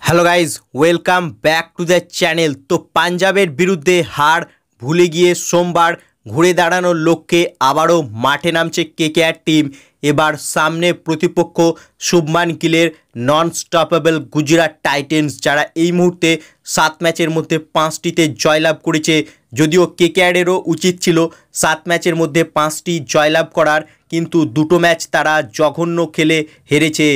Hello guys, welcome back to the channel. তো পাঞ্জাবের বিরুদ্ধে হার ভুলে গিয়ে সোমবার ঘুরে দাঁড়ানোর লক্ষ্যে আবারও মাঠে নামছে কেকেআর টিম। এবার সামনে প্রতিপক্ষ শুভমান গিলের নন স্টপেবল গুজরাট টাইটেন্স, যারা এই মুহূর্তে 7 ম্যাচের মধ্যে 5টিতে জয়লাভ করেছে। যদিও কেকেআরেরও উচিত ছিল 7 ম্যাচের মধ্যে 5টি জয়লাভ করার, কিন্তু দুটো ম্যাচ তারা জঘন্য খেলে হেরেছে।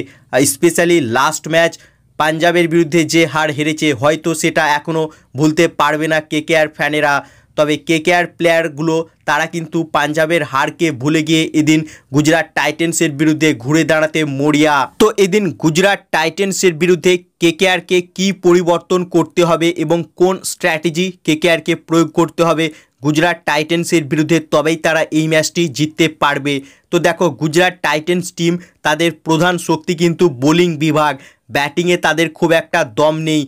স্পেশালি লাস্ট ম্যাচ পাঞ্জাবের বিরুদ্ধে যে হার হেরেছে, হয়তো সেটা এখনও ভুলতে পারবে না কেকেআর ফ্যানেরা। তবে কেকেআর প্লেয়ারগুলো তারা কিন্তু পাঞ্জাবের হারকে ভুলে গিয়ে এদিন গুজরাট টাইটেন্সের বিরুদ্ধে ঘুরে দাঁড়াতে মরিয়া। তো এদিন গুজরাট টাইটেন্সের বিরুদ্ধে কেকেআরকে কী পরিবর্তন করতে হবে এবং কোন স্ট্র্যাটেজি কেকেআরকে প্রয়োগ করতে হবে গুজরাট টাইটেন্সের বিরুদ্ধে, তবেই তারা এই ম্যাচটি জিততে পারবে। তো দেখো, গুজরাট টাইটেন্স টিম তাদের প্রধান শক্তি কিন্তু বোলিং বিভাগ। ব্যাটিংয়ে তাদের খুব একটা দম নেই,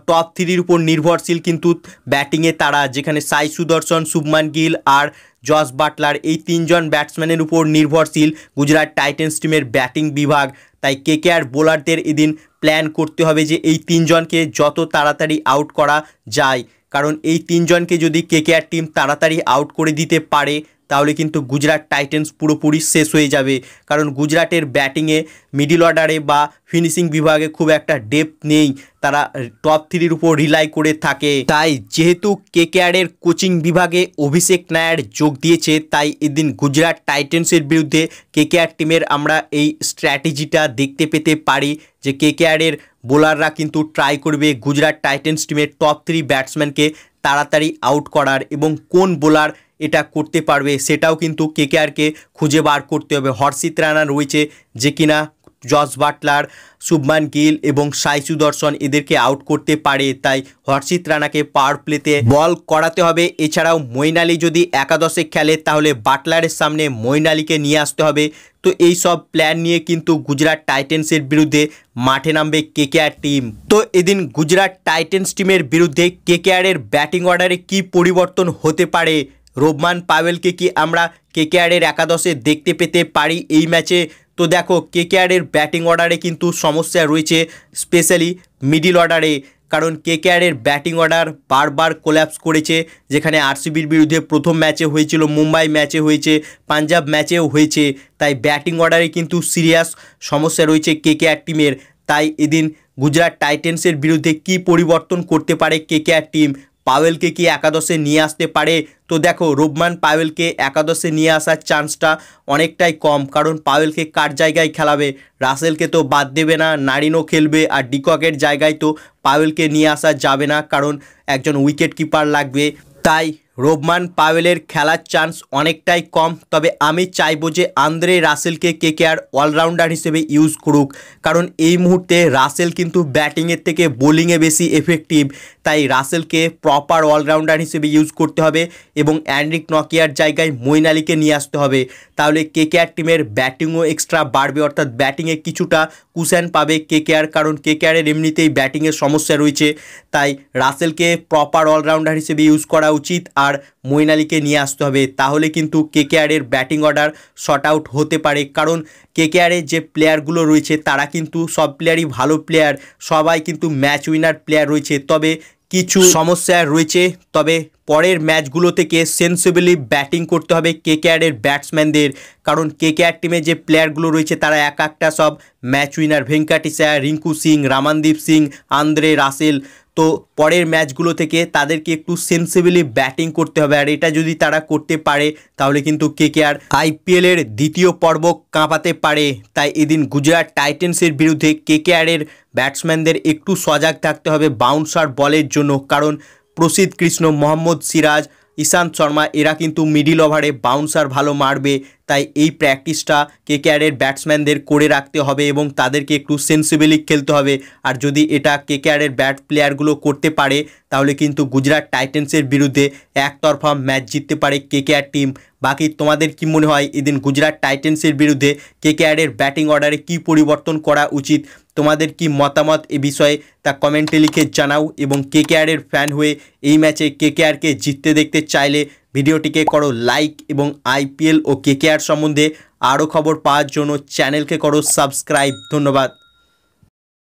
টপ 3-র উপর নির্ভরশীল কিন্তু ব্যাটিংয়ে তারা, যেখানে সাই সুদর্শন, শুভমান গিল আর জস বাটলার, এই 3জন ব্যাটসম্যানের উপর নির্ভরশীল গুজরাট টাইটেন্স টিমের ব্যাটিং বিভাগ। তাই কেকেআর বোলারদের এদিন প্ল্যান করতে হবে যে এই 3জনকে যত তাড়াতাড়ি আউট করা যায়, কারণ এই 3জনকে যদি কেকেআর টিম তাড়াতাড়ি আউট করে দিতে পারে তাহলে কিন্তু গুজরাট টাইটেন্স পুরোপুরি শেষ হয়ে যাবে। কারণ গুজরাটের ব্যাটিংয়ে মিডল অর্ডারে বা ফিনিশিং বিভাগে খুব একটা ডেপথ নেই, তারা টপ 3-র উপর রিলাই করে থাকে। তাই যেহেতু কেকেআরের কোচিং বিভাগে অভিষেক নায়ার যোগ দিয়েছে, তাই এদিন গুজরাট টাইটেন্সের বিরুদ্ধে কেকেআর টিমের আমরা এই স্ট্র্যাটেজিটা দেখতে পেতে পারি যে কেকেআরের বোলাররা কিন্তু ট্রাই করবে গুজরাট টাইটেন্স টিমের টপ 3 ব্যাটসম্যানকে তাড়াতাড়ি আউট করার, এবং কোন বোলার এটা করতে পারবে সেটাও কিন্তু কেকেআরকে খুঁজে বার করতে হবে। হর্ষিত রানা রয়েছে যে কিনা জস বাটলার, শুভমান গিল এবং সাই সুদর্শন এদেরকে আউট করতে পারে, তাই হর্ষিত রানাকে পাওয়ার প্লেতে বল করাতে হবে। এছাড়াও মঈন আলী যদি একাদশে খেলে তাহলে বাটলারের সামনে মঈন আলীকে নিয়ে আসতে হবে। তো এই সব প্ল্যান নিয়ে কিন্তু গুজরাট টাইটেন্সের বিরুদ্ধে মাঠে নামবে কেকেআর টিম। তো এদিন গুজরাট টাইটেন্স টিমের বিরুদ্ধে কেকেআরের ব্যাটিং অর্ডারে কি পরিবর্তন হতে পারে? রোবমান পাওয়েলকে কি আমরা কেকেআরের একাদশে দেখতে পেতে পারি এই ম্যাচে? তো দেখো, কেকেআরের ব্যাটিং অর্ডারে কিন্তু সমস্যা রয়েছে, স্পেশালি মিডল অর্ডারে। কারণ কেকেআরের ব্যাটিং অর্ডার বারবার কোল্যাপস করেছে, যেখানে আরসিবির বিরুদ্ধে প্রথম ম্যাচে হয়েছিল, মুম্বাই ম্যাচে হয়েছে, পাঞ্জাব ম্যাচেও হয়েছে। তাই ব্যাটিং অর্ডারে কিন্তু সিরিয়াস সমস্যা রয়েছে কেকেআর টিমের। তাই এদিন গুজরাট টাইটেন্সের বিরুদ্ধে কি পরিবর্তন করতে পারে কেকেআর টিম? পাওয়েলকে কি একাদশে নিয়ে আসতে পারে? তো দেখো, রোবমান পাওয়েলকে একাদশে নিয়ে আসার চান্সটা অনেকটাই কম, কারণ পাওয়েলকে কার জায়গায় খেলাবে? রাসেলকে তো বাদ দেবে না, নারিনও খেলবে, আর ডিককের জায়গায় তো পাওয়েলকে নিয়ে আসা যাবে না, কারণ একজন উইকেট কিপার লাগবে। তাই রোবমান পাওয়েলের খেলার চান্স অনেকটাই কম। তবে আমি চাইবো যে আন্দ্রে রাসেলকে কেকেআর অলরাউন্ডার হিসেবে ইউজ করুক, কারণ এই মুহূর্তে রাসেল কিন্তু ব্যাটিংয়ের থেকে বোলিংয়ে বেশি এফেক্টিভ। তাই রাসেলকে প্রপার অলরাউন্ডার হিসেবে ইউজ করতে হবে এবং অ্যান্ড্রিক নকিয়ার জায়গায় মঈন আলীকে নিয়ে আসতে হবে। তাহলে কেকেআর টিমের ব্যাটিংও এক্সট্রা বাড়বে, অর্থাৎ ব্যাটিংয়ে কিছুটা কুশন পাবে কেকেআর, কারণ কেকেআরের এমনিতেই ব্যাটিংয়ের সমস্যা রয়েছে। তাই রাসেলকে প্রপার অলরাউন্ডার হিসেবে ইউজ করা উচিত আর মঈন আলীকে নিয়ে আসতে হবে। তাহলে কিন্তু কেকেআরের ব্যাটিং অর্ডার শর্ট আউট হতে পারে, কারণ কেকেআরের যে প্লেয়ারগুলো রয়েছে তারা কিন্তু সব প্লেয়ারই ভালো প্লেয়ার, সবাই কিন্তু ম্যাচ উইনার প্লেয়ার রয়েছে। তবে কিছু সমস্যা রয়েছে, তবে পরের ম্যাচগুলো থেকে সেন্সিবলি ব্যাটিং করতে হবে কেকেআরের ব্যাটসম্যানদের, কারণ কেকেআর টিমে যে প্লেয়ারগুলো রয়েছে তারা এক একটা সব ম্যাচ উইনার, ভেঙ্কাটেশ আয়ার, রিঙ্কু সিং, রামানদীপ সিং, আন্দ্রে রাসেল। তো পরের ম্যাচগুলো থেকে তাদেরকে একটু সেন্সিবলি ব্যাটিং করতে হবে, আর এটা যদি তারা করতে পারে তাহলে কিন্তু কেকেআর আইপিএলের দ্বিতীয় পর্ব কাঁপাতে পারে। তাই এদিন গুজরাট টাইটেন্সের বিরুদ্ধে কেকেআরের ব্যাটসম্যানদের একটু সজাগ থাকতে হবে বাউন্সার বলের জন্য, কারণ প্রসিদ্ধ কৃষ্ণ, মোহাম্মদ সিরাজ, ইশান্ত শর্মা এরা কিন্তু মিডিল ওভারে বাউন্সার ভালো মারবে। তাই এই প্র্যাকটিসটা কেকেআরের ব্যাটসম্যানদের করে রাখতে হবে এবং তাদেরকে একটু সেন্সিবলি খেলতে হবে। আর যদি এটা কেকেআরের ব্যাট প্লেয়ারগুলো করতে পারে তাহলে কিন্তু গুজরাট টাইটেন্সের বিরুদ্ধে একতরফা ম্যাচ জিততে পারে কেকেআর টিম। বাকি তোমাদের কি মনে হয় এদিন গুজরাট টাইটেন্সের বিরুদ্ধে কেকেআরের ব্যাটিং অর্ডারে কি পরিবর্তন করা উচিত? তোমাদের কি মতামত এ বিষয়ে তা কমেন্টে লিখে জানাও, এবং কেকেআরের ফ্যান হয়ে এই ম্যাচে কেকেআরকে জিততে দেখতে চাইলে ভিডিওটিকে করো লাইক, এবং আইপিএল ও কেকেআর সম্বন্ধে আরও খবর পাওয়ার জন্য চ্যানেলকে করো সাবস্ক্রাইব। ধন্যবাদ।